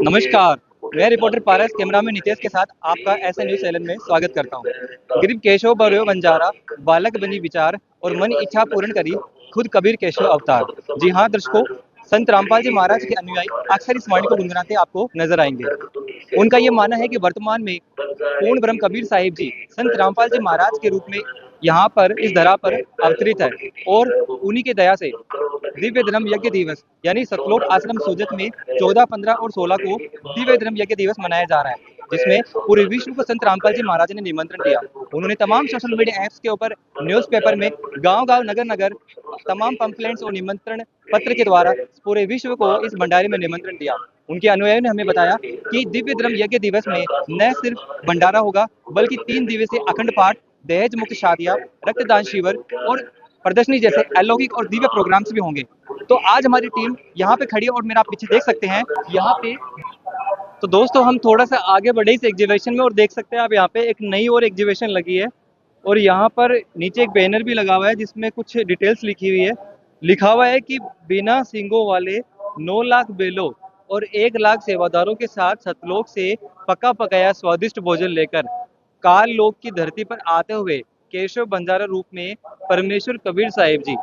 नमस्कार। मैं रिपोर्टर पारस कैमरा में नितेश के साथ आपका ऐसा न्यूज चैनल में स्वागत करता हूँ। गरीब केशव बरो बंजारा, बालक बनी विचार और मन इच्छा पूर्ण करी, खुद कबीर केशव अवतार। जी हाँ दर्शकों, संत रामपाल जी महाराज के अनुयायी अक्सर इस वाणी को गुनगुनाते आपको नजर आएंगे। उनका ये मानना है कि वर्तमान में पूर्ण ब्रह्म कबीर साहिब जी संत रामपाल जी महाराज के रूप में यहाँ पर इस धरा पर अवतरित है और उन्हीं के दया से दिव्य धर्म यज्ञ दिवस यानी सतलोक आश्रम सूजत में 14, 15 और 16 को दिव्य धर्म यज्ञ दिवस मनाया जा रहा है, जिसमें पूरे विश्व को संत रामपाल जी महाराज ने निमंत्रण दिया। उन्होंने तमाम सोशल मीडिया ऐप्स के ऊपर, न्यूज़पेपर में, गांव-गांव, नगर-नगर तमाम पंपलेट्स और निमंत्रण पत्र के द्वारा पूरे विश्व को इस भंडारे में निमंत्रण दिया। उनके अनुयायियों ने हमें बताया कि दिव्य धर्म यज्ञ दिवस में न सिर्फ भंडारा होगा बल्कि 3 दिवसीय अखंड पाठ, दहेज मुक्त शादियां, रक्तदान शिविर और प्रदर्शनी जैसे अलौकिक और दिव्य प्रोग्राम्स भी होंगे। तो आज हमारी टीम यहाँ पे खड़ी है और मेरा आप पीछे देख सकते हैं यहाँ पे। तो दोस्तों हम थोड़ा सा आगे बढ़े इस एग्जीबिशन में और देख सकते हैं आप यहाँ पे एक नई और एग्जीबिशन लगी है और यहाँ पर नीचे एक बैनर भी लगा हुआ है जिसमें कुछ डिटेल्स लिखी हुई है। लिखा हुआ है कि बिना सींगों वाले 9 लाख बेलों और 1 लाख सेवादारों के साथ सतलोक से पका पकाया स्वादिष्ट भोजन लेकर काल लोक की धरती पर आते हुए केशव बंजारा रूप में परमेश्वर कबीर साहिब जी।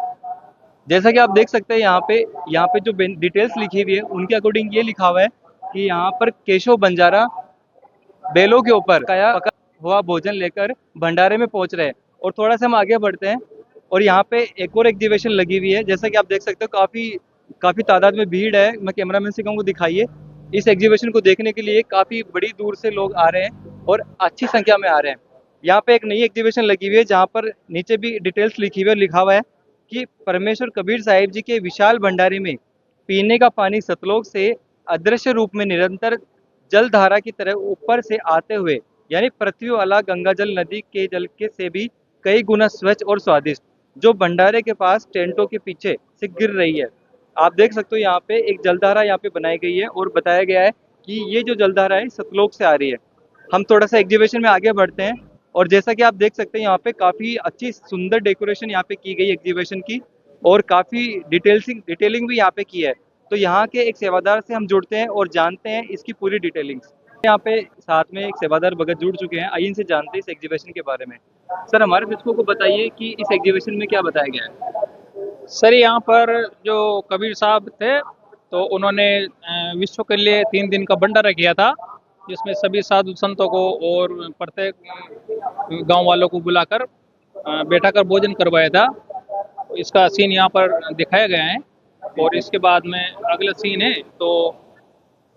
जैसा कि आप देख सकते हैं यहाँ पे जो डिटेल्स लिखी हुई है उनके अकॉर्डिंग ये लिखा हुआ है कि यहाँ पर केशव बंजारा बैलों के ऊपर पका हुआ भोजन लेकर भंडारे में पहुंच रहे हैं। और थोड़ा सा हम आगे बढ़ते हैं और यहाँ पे एक और एग्जीबिशन लगी हुई है। जैसा कि आप देख सकते हो काफी काफी तादाद में भीड़ है। मैं कैमरामैन से कहूँगा दिखाइए। इस एग्जीबिशन को देखने के लिए काफी बड़ी दूर से लोग आ रहे हैं और अच्छी संख्या में आ रहे हैं। यहाँ पे एक नई एग्जीबिशन लगी हुई है जहाँ पर नीचे भी डिटेल्स लिखी हुई है और लिखा हुआ है कि परमेश्वर कबीर साहिब जी के विशाल भंडारे में पीने का पानी सतलोक से अदृश्य रूप में निरंतर जल धारा की तरह ऊपर से आते हुए यानी पृथ्वी वाला गंगा जल नदी के जल के से भी कई गुना स्वच्छ और स्वादिष्ट जो भंडारे के पास टेंटों के पीछे से गिर रही है। आप देख सकते हो यहाँ पे एक जलधारा यहाँ पे बनाई गई है और बताया गया है कि ये जो जलधारा है सतलोक से आ रही है। हम थोड़ा सा एग्जीबिशन में आगे बढ़ते हैं और जैसा कि आप देख सकते हैं यहाँ पे काफी अच्छी सुंदर डेकोरेशन यहाँ पे की गई एग्जीबिशन की और काफी डिटेलिंग भी यहाँ पे की है। तो यहाँ के एक सेवादार से हम जुड़ते हैं और जानते हैं इसकी पूरी डिटेलिंग्स। यहाँ पे साथ में एक सेवादार भगत जुड़ चुके हैं, आइए इनसे जानते हैं इस एग्जीबिशन के बारे में। सर हमारे दर्शकों को बताइए कि इस एग्जीबिशन में क्या बताया गया है। सर यहाँ पर जो कबीर साहब थे तो उन्होंने विश्व के लिए 3 दिन का भंडारा किया था, जिसमें सभी साधु संतों को और प्रत्येक गांव वालों को बुलाकर बैठाकर भोजन करवाया था। इसका सीन यहाँ पर दिखाया गया है और इसके बाद में अगला सीन है, तो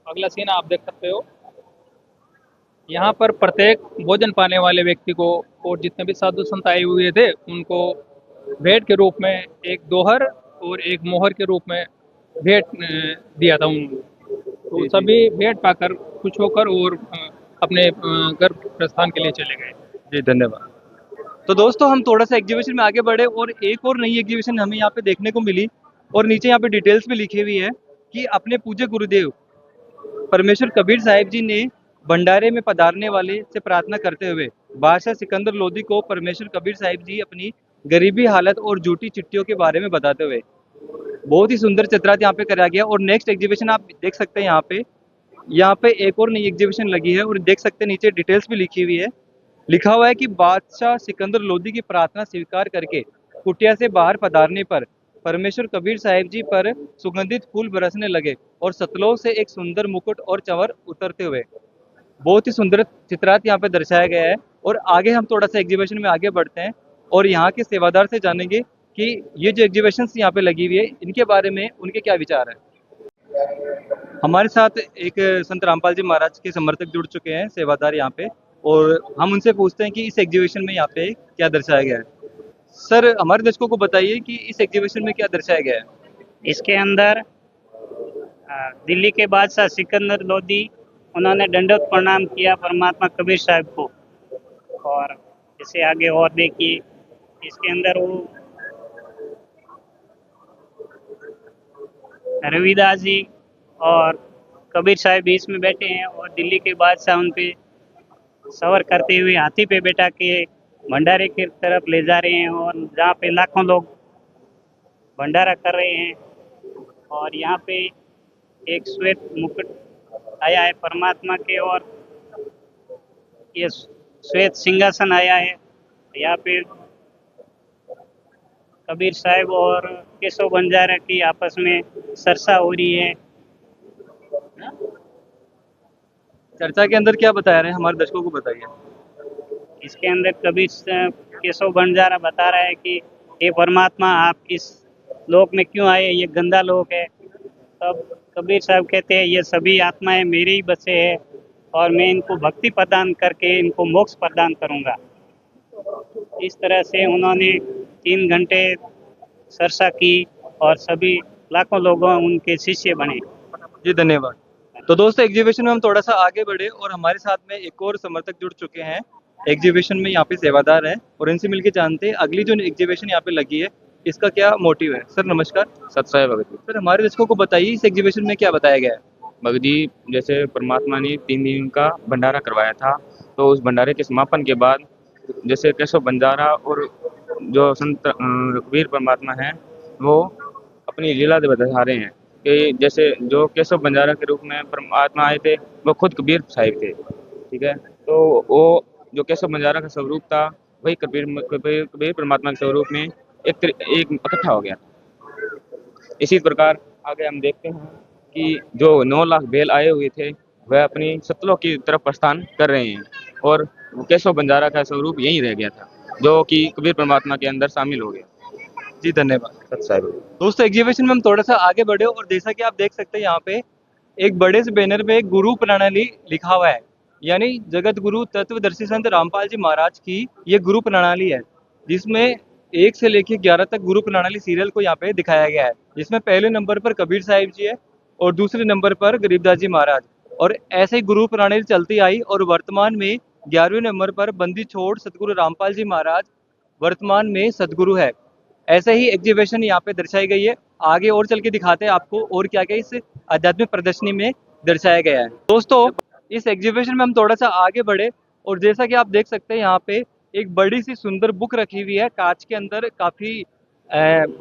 अगला सीन आप देख सकते हो। यहाँ पर प्रत्येक भोजन पाने वाले व्यक्ति को और जितने भी साधु संत आए हुए थे उनको भेंट के रूप में एक दोहर और एक मोहर के रूप में भेंट दिया था उनको। तो सभी भेंट पाकर खुश होकर और अपने घर प्रस्थान के लिए चले गए। जी धन्यवाद। तो दोस्तों हम थोड़ा सा एग्जीबिशन में आगे बढ़े और एक और नई एग्जीबिशन हमें यहाँ पे देखने को मिली और नीचे यहाँ पे डिटेल्स भी लिखी हुई है कि अपने पूज्य गुरुदेव परमेश्वर कबीर साहिब जी ने भंडारे में पधारने वाले से प्रार्थना करते हुए बादशाह सिकंदर लोधी को परमेश्वर कबीर साहिब जी अपनी गरीबी हालत और झूठी चिट्ठियों के बारे में बताते हुए बहुत ही सुंदर चित्रात यहाँ पे कराया गया। और नेक्स्ट एग्जीबिशन आप देख सकते हैं यहाँ पे एक और नई एग्जीबिशन लगी है और देख सकते हैं नीचे डिटेल्स भी लिखी हुई है। लिखा हुआ है कि बादशाह सिकंदर लोधी की प्रार्थना स्वीकार करके कुटिया से बाहर पधारने पर परमेश्वर कबीर साहिब जी पर सुगंधित फूल बरसने लगे और सतलोक से एक सुंदर मुकुट और चंवर उतरते हुए बहुत ही सुंदर चित्रात यहाँ पे दर्शाया गया है। और आगे हम थोड़ा सा एग्जीबिशन में आगे बढ़ते हैं और यहाँ के सेवादार से जानेंगे कि ये जो एग्जीबिशन यहाँ पे लगी हुई है इनके बारे में उनके क्या विचार है। हमारे साथ एक संत रामपाल जी महाराज के समर्थक जुड़ चुके हैं, सेवादार यहाँ पे, और हम उनसे पूछते हैं कि इस एग्जीबिशन में यहाँ पे क्या दर्शाया गया है। सर हमारे दर्शकों को बताइए कि इस एग्जीबिशन में क्या दर्शाया गया है। इसके अंदर दिल्ली के बादशाह सिकंदर लोधी उन्होंने दंडवत प्रणाम किया परमात्मा कबीर साहब को। और इसे आगे और देखिए, इसके अंदर वो रविदास जी और कबीर साहब भी इसमें बैठे हैं और दिल्ली के बादशाह उन पे सवार करते हुए हाथी पे बैठा के भंडारे की तरफ ले जा रहे हैं और जहाँ पे लाखों लोग भंडारा कर रहे हैं। और यहाँ पे एक श्वेत मुकुट आया है परमात्मा के, और ये श्वेत सिंहासन आया है। यहाँ पे कबीर साहब और केशव बंजारा की आपस में चर्चा हो रही है। चर्चा के अंदर क्या बताया रहे हैं, हमारे दर्शकों को बताइए। इसके अंदर केशव बंजारा बता रहा है कि हे परमात्मा, आप इस लोक में क्यों आए, ये गंदा लोक है। तब कबीर साहब कहते हैं ये सभी आत्माएं मेरे ही बसे हैं, और मैं इनको भक्ति प्रदान करके इनको मोक्ष प्रदान करूंगा। इस तरह से उन्होंने 3 घंटे चर्चा की और सभी लाखों लोगों उनके शिष्य बने। जी धन्यवाद। तो दोस्तों एग्जीबिशन में हम थोड़ा सा आगे बढ़े और हमारे साथ में एक और समर्थक जुड़ चुके हैं एग्जीबिशन में, यहाँ पे सेवादार हैं और इनसे मिलके जानते हैं अगली जो एग्जीबिशन यहाँ पे लगी है इसका क्या मोटिव है। सर नमस्कार। सत्साई भगत जी। सर हमारे दर्शकों को बताइए इस एग्जीबिशन में क्या बताया गया है। भगत जी, जैसे परमात्मा ने 3 दिन का भंडारा करवाया था, तो उस भंडारे के समापन के बाद जैसे केशव बंजारा और जो संत कबीर परमात्मा हैं वो अपनी लीला बता रहे हैं कि जैसे जो केशव बंजारा के रूप में परमात्मा आए थे वो खुद कबीर साहिब थे, ठीक है। तो वो जो केशव बंजारा का स्वरूप था वही कबीर परमात्मा के स्वरूप में एक इकट्ठा हो गया। इसी प्रकार आगे हम देखते हैं कि जो 9 लाख बैल आए हुए थे वह अपनी सतलों की तरफ प्रस्थान कर रहे हैं, और केशव बंजारा का स्वरूप यहीं रह गया था जो कि कबीर परमात्मा के अंदर शामिल हो गया। जी धन्यवाद। सत्साई। दोस्तों एग्जीबिशन में हम थोड़ा सा आगे बढ़े और जैसा कि आप देख सकते हैं यहाँ पे एक बड़े से बैनर पे गुरु प्रणाली लिखा हुआ है, यानी जगत गुरु तत्वदर्शी संत रामपाल जी महाराज की ये गुरु प्रणाली है, जिसमें 1 से लेकर 11 तक गुरु प्रणाली सीरियल को यहाँ पे दिखाया गया है, जिसमें पहले नंबर पर कबीर साहिब जी है और दूसरे नंबर पर गरीबदास जी महाराज, और ऐसे ही गुरु प्रणाली चलती आई और वर्तमान में 11वें नंबर पर बंदी छोड़ सतगुरु रामपाल जी महाराज वर्तमान में सदगुरु है। ऐसे ही एग्जीबिशन यहाँ पे दर्शाई गई है। आगे और चल के दिखाते हैं आपको और क्या क्या इस आध्यात्मिक प्रदर्शनी में दर्शाया गया है। दोस्तों इस एग्जीबिशन में हम थोड़ा सा आगे बढ़े और जैसा कि आप देख सकते हैं यहाँ पे एक बड़ी सी सुंदर बुक रखी हुई है कांच के अंदर, काफी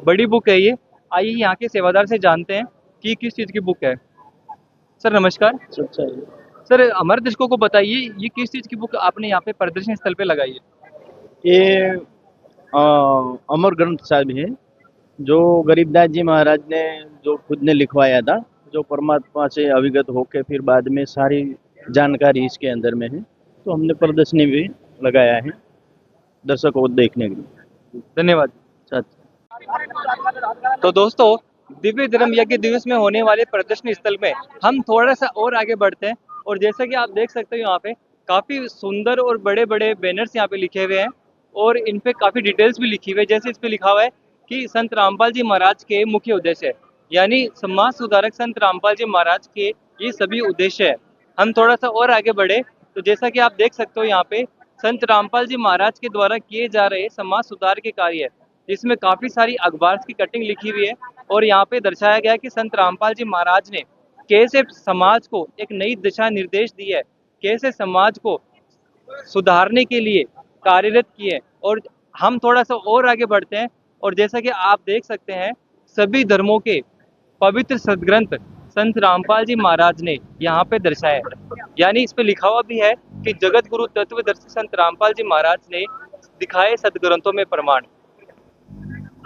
बड़ी बुक है ये। आइए यहाँ के सेवादार से जानते हैं कि किस चीज की बुक है। सर नमस्कार। सर हमारे दर्शकों को बताइए ये किस चीज की बुक आपने यहाँ पे प्रदर्शनी स्थल पे लगाई है। ये अमर ग्रंथ साहब है जो गरीबदास जी महाराज ने जो खुद ने लिखवाया था, जो परमात्मा से अविगत होके फिर बाद में सारी जानकारी इसके अंदर में है, तो हमने प्रदर्शनी भी लगाया है दर्शकों को देखने के लिए। धन्यवाद। तो दोस्तों दिव्य धर्म यज्ञ दिवस में होने वाले प्रदर्शनी स्थल में हम थोड़ा सा और आगे बढ़ते हैं और जैसा कि आप देख सकते हो यहाँ पे काफी सुंदर और बड़े बड़े बैनर्स यहाँ पे लिखे हुए हैं और इन पे काफी डिटेल्स भी लिखी हुई है। जैसे इस पे लिखा हुआ है कि संत रामपाल जी महाराज के मुख्य उद्देश्य है, यानी समाज सुधारक संत रामपाल जी महाराज के ये सभी उद्देश्य है। हम थोड़ा सा और आगे बढ़े तो जैसा कि आप देख सकते हो यहाँ पे संत रामपाल जी महाराज के द्वारा किए जा रहे समाज सुधार के कार्य, जिसमें काफी सारी अखबार की कटिंग लिखी हुई है और यहाँ पे दर्शाया गया है कि संत रामपाल जी महाराज ने कैसे समाज को एक नई दिशा निर्देश दी है, कैसे समाज को सुधारने के लिए कार्यरत किए। और हम थोड़ा सा और आगे बढ़ते हैं और जैसा कि आप देख सकते हैं सभी धर्मों के पवित्र सदग्रंथ संत रामपाल जी महाराज ने यहाँ पे दर्शाया है, यानी इस पे लिखा हुआ भी है कि जगत गुरु तत्वदर्शी संत रामपाल जी महाराज ने दिखाए सदग्रंथों में प्रमाण।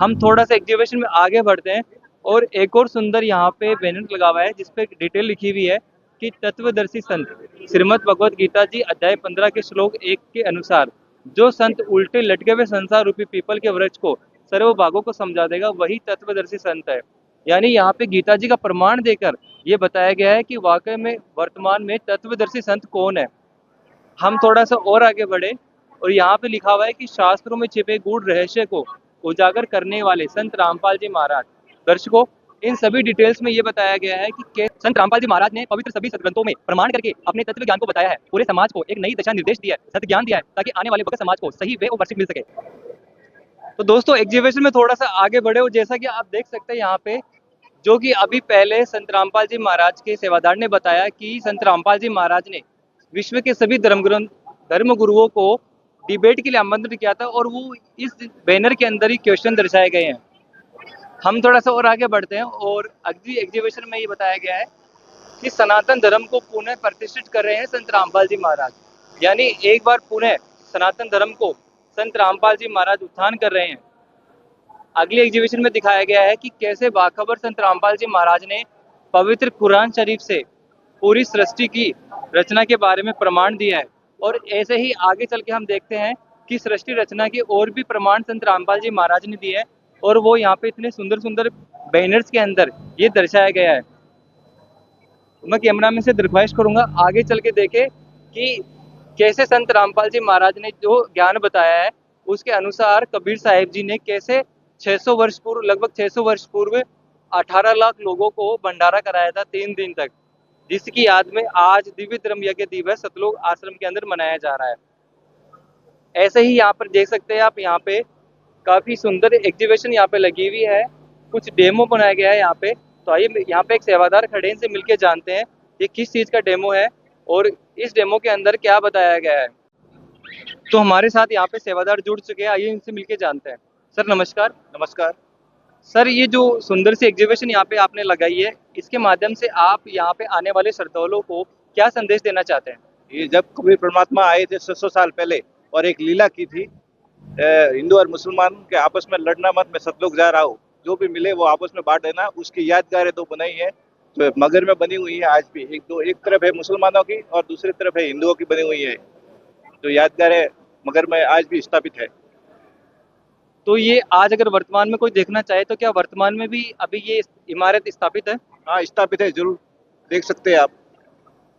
हम थोड़ा सा एग्जीबिशन में आगे बढ़ते हैं और एक और सुंदर यहाँ पे बैनर लगा हुआ है जिसपे डिटेल लिखी हुई है कि तत्वदर्शी संत श्रीमद् भगवद गीता जी अध्याय 15 के श्लोक 1 के अनुसार जो संत उल्टे लटके हुए संसार रूपी पीपल के वृक्ष को सर्व भागों को समझा देगा वही तत्वदर्शी संत है। यानी यहाँ पे गीता जी का प्रमाण देकर ये बताया गया है कि वाकई में वर्तमान में तत्वदर्शी संत कौन है। हम थोड़ा सा और आगे बढ़े और यहाँ पे लिखा हुआ है कि शास्त्रों में छिपे गूढ़ रहस्य को उजागर करने वाले संत रामपाल जी महाराज। दर्शकों इन सभी डिटेल्स में ये बताया गया है कि संत रामपाल जी महाराज ने पवित्र सभी सदग्रंथों में प्रमाण करके अपने तत्व ज्ञान को बताया है, पूरे समाज को एक नई दिशा निर्देश दिया है, सत्य ज्ञान दिया है ताकि आने वाले भगत समाज को सही वे और वर्षित मिल सके। तो दोस्तों एग्जीबिशन में थोड़ा सा आगे बढ़े और जैसा कि आप देख सकते हैं यहाँ पे जो कि अभी पहले संत रामपाल जी महाराज के सेवादार ने बताया कि संत रामपाल जी महाराज ने विश्व के सभी धर्म गुरुओं को डिबेट के लिए आमंत्रित किया था और वो इस बैनर के अंदर ही क्वेश्चन दर्शाए गए हैं। हम थोड़ा सा और आगे बढ़ते हैं और अगली एग्जीबिशन में ये बताया गया है कि सनातन धर्म को पुनः प्रतिष्ठित कर रहे हैं संत रामपाल जी महाराज। यानी एक बार पुनः सनातन धर्म को संत रामपाल जी महाराज उत्थान कर रहे हैं। अगली एग्जीबिशन में दिखाया गया है कि कैसे बाखबर संत रामपाल जी महाराज ने पवित्र कुरान शरीफ से पूरी सृष्टि की रचना के बारे में प्रमाण दिया है। और ऐसे ही आगे चल के हम देखते हैं कि सृष्टि रचना के और भी प्रमाण संत रामपाल जी महाराज ने दिए हैं, और वो यहाँ पे इतने सुंदर सुंदर बैनर्स के अंदर ये दर्शाया गया है। मैं कैमरामैन से दरख्वास्त करूंगा आगे चल के देखे कि कैसे संत रामपाल जी महाराज ने जो ज्ञान बताया है उसके अनुसार कबीर साहिब जी ने कैसे 600 वर्ष पूर्व, लगभग 600 वर्ष पूर्व 18 लाख लोगों को भंडारा कराया था 3 दिन तक, जिसकी याद में आज दिव्य धर्म यज्ञ दिवस सतलोक आश्रम के अंदर मनाया जा रहा है। ऐसे ही यहाँ पर देख सकते हैं आप, यहाँ पे काफी सुंदर एग्जीबिशन यहाँ पे लगी हुई है, कुछ डेमो बनाया गया है यहाँ पे। तो आइए यहाँ पे एक सेवादार खड़े हैं, इनसे मिलके जानते हैं ये किस चीज का डेमो है और इस डेमो के अंदर क्या बताया गया है। तो हमारे साथ यहाँ पे सेवादार जुड़ चुके हैं, आइए इनसे मिलके जानते हैं। सर नमस्कार। नमस्कार। सर ये जो सुंदर सी एग्जीबिशन यहाँ पे आपने लगाई है, इसके माध्यम से आप यहाँ पे आने वाले श्रद्धालुओं को क्या संदेश देना चाहते हैं? ये जब कबीर परमात्मा आए थे 600 साल पहले और एक लीला की थी, हिंदू और मुसलमान के आपस में लड़ना मत, मैं सतलोक जा रहा हूँ, जो भी मिले वो आपस में बांट देना, उसकी यादगारें तो बनाई है, तो मगर में बनी हुई है आज भी। एक तरफ है मुसलमानों की और दूसरी तरफ है हिंदुओं की बनी हुई है, जो यादगारें मगर में आज भी स्थापित है। तो ये आज अगर वर्तमान में कोई देखना चाहे तो क्या वर्तमान में भी अभी ये इमारत स्थापित है? हाँ स्थापित है, जरूर देख सकते हैं आप।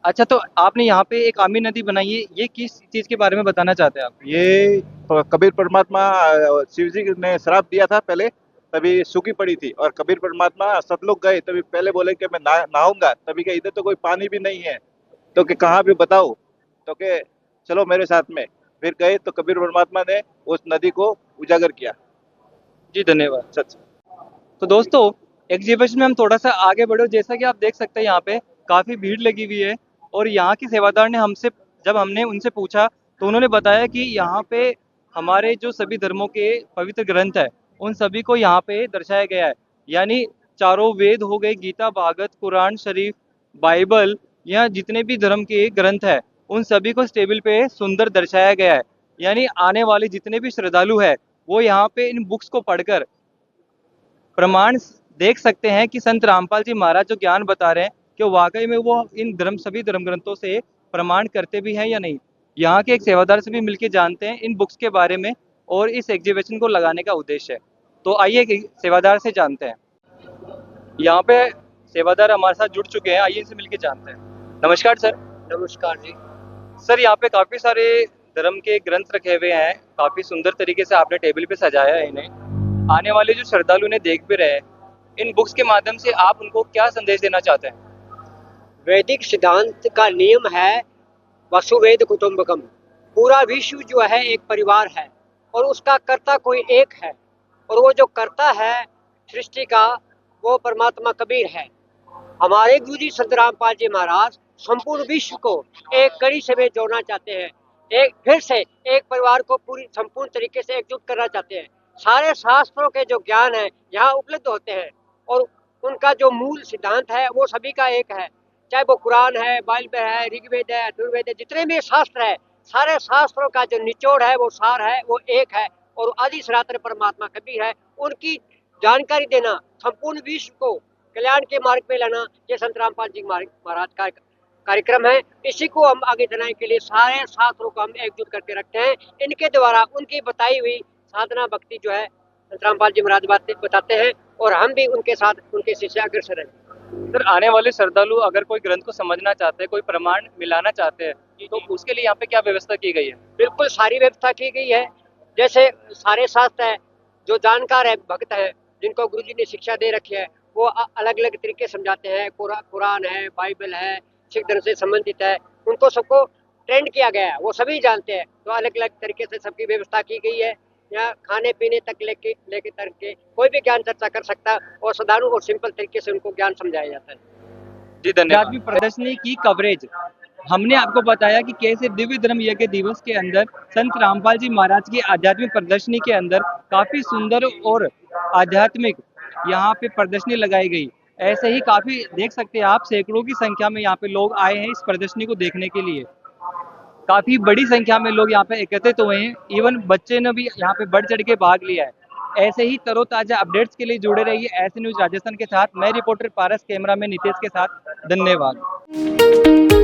अच्छा, तो आपने यहाँ पे एक आमी नदी बनाई है, ये किस चीज के बारे में बताना चाहते हैं आप? ये कबीर परमात्मा, शिव जी ने श्राप दिया था पहले, तभी सूखी पड़ी थी और कबीर परमात्मा सतलोक गए, तभी पहले बोले कि मैं नहाऊंगा, तभी कि इधर तो कोई पानी भी नहीं है, तो कि कहाँ भी बताओ, तो कि चलो मेरे साथ में। फिर गए तो कबीर परमात्मा ने उस नदी को उजागर किया। जी धन्यवाद। सच। तो दोस्तों एग्जीबिशन में हम थोड़ा सा आगे बढ़ो, जैसा कि आप देख सकते हैं यहाँ पे काफी भीड़ लगी हुई है, और यहाँ की सेवादार ने जब हमने उनसे पूछा तो उन्होंने बताया कि यहाँ पे हमारे जो सभी धर्मों के पवित्र ग्रंथ है उन सभी को यहाँ पे दर्शाया गया है। यानी चारों वेद हो गए, गीता, भागवत, कुरान शरीफ, बाइबल, यहाँ जितने भी धर्म के ग्रंथ है उन सभी को इस टेबल पे सुंदर दर्शाया गया है। यानी आने वाले जितने भी श्रद्धालु है वो यहाँ पे इन बुक्स को पढ़कर प्रमाण देख सकते हैं कि संत रामपाल जी महाराज जो ज्ञान बता रहे हैं कि वाकई में वो इन सभी धर्म ग्रंथों से प्रमाण करते भी हैं या नहीं। यहाँ के एक सेवादार से भी मिलकर जानते हैं इन बुक्स के बारे में और इस एग्जीबिशन को लगाने का उद्देश्य है। तो आइए एक सेवादार से जानते हैं। यहाँ पे सेवादार हमारे साथ जुड़ चुके हैं, आइए इनसे मिलकर जानते हैं। नमस्कार सर। नमस्कार जी। सर यहाँ पे काफी सारे धर्म के ग्रंथ रखे हुए हैं, काफी सुंदर तरीके से आपने टेबल पे सजाया है इन्हें। आने वाले जो श्रद्धालु ने देख भी रहे हैं, इन बुक्स के माध्यम से आप उनको क्या संदेश देना चाहते हैं? वैदिक सिद्धांत का नियम है वसुवैध कुटुंबकम। पूरा विश्व जो है एक परिवार है और उसका कर्ता कोई एक है, और वो जो कर्ता है सृष्टि का वो परमात्मा कबीर है। हमारे गुरु जी संत रामपाल जी महाराज संपूर्ण विश्व को एक कड़ी से जोड़ना चाहते हैं, एक फिर से एक परिवार को पूरी संपूर्ण तरीके से एकजुट करना चाहते हैं। सारे शास्त्रों के जो ज्ञान है यहाँ उपलब्ध होते हैं और उनका जो मूल सिद्धांत है वो सभी का एक है, चाहे वो कुरान है, बाइबल है, ऋग्वेद है, अथर्ववेद है, जितने भी शास्त्र है सारे शास्त्रों का जो निचोड़ है वो सार है वो एक है और आदि सनातन परमात्मा कबीर है। उनकी जानकारी देना, संपूर्ण विश्व को कल्याण के मार्ग पे लाना, ये संत रामपाल जी महाराज का कार्यक्रम है। इसी को हम आगे चलाने के लिए सारे शास्त्रों को हम एकजुट करके रखते हैं। इनके द्वारा उनकी बताई हुई साधना भक्ति जो है संत रामपाल जी महाराज बताते हैं और हम भी उनके साथ उनके शिष्य अग्रसर हैं। सर आने वाले श्रद्धालु अगर कोई ग्रंथ को समझना चाहते हैं, कोई प्रमाण मिलाना चाहते हैं, तो उसके लिए यहाँ पे क्या व्यवस्था की गई है? बिल्कुल सारी व्यवस्था की गई है। जैसे सारे शास्त्र है, जो जानकार है, भक्त है, जिनको गुरु जी ने शिक्षा दे रखी है, वो अलग अलग तरीके समझाते हैं। कुरान है, बाइबल है, सिख धर्म से संबंधित है, उनको सबको ट्रेंड किया गया है, वो सभी जानते हैं। तो अलग अलग तरीके से सबकी व्यवस्था की गई है। यहाँ खाने पीने तक लेके तक के कोई भी ज्ञान चर्चा कर सकता है और साधारण और सिंपल तरीके से उनको ज्ञान समझाया जाता है। जी धन्यवाद। आध्यात्मिक प्रदर्शनी की कवरेज हमने आपको बताया कि कैसे दिव्य धर्म यज्ञ दिवस के अंदर संत रामपाल जी महाराज की आध्यात्मिक प्रदर्शनी के अंदर काफी सुंदर और आध्यात्मिक यहाँ पे प्रदर्शनी लगाई गई। ऐसे ही काफ़ी देख सकते हैं आप, सैकड़ों की संख्या में यहाँ पे लोग आए हैं इस प्रदर्शनी को देखने के लिए। काफ़ी बड़ी संख्या में लोग यहाँ पे एकत्रित हुए हैं, इवन बच्चे ने भी यहाँ पे बढ़ चढ़ के भाग लिया है। ऐसे ही तरोताज़ा अपडेट्स के लिए जुड़े रहिए ऐसे न्यूज़ राजस्थान के साथ। मैं रिपोर्टर पारस, कैमरामैन नितेश के साथ। धन्यवाद।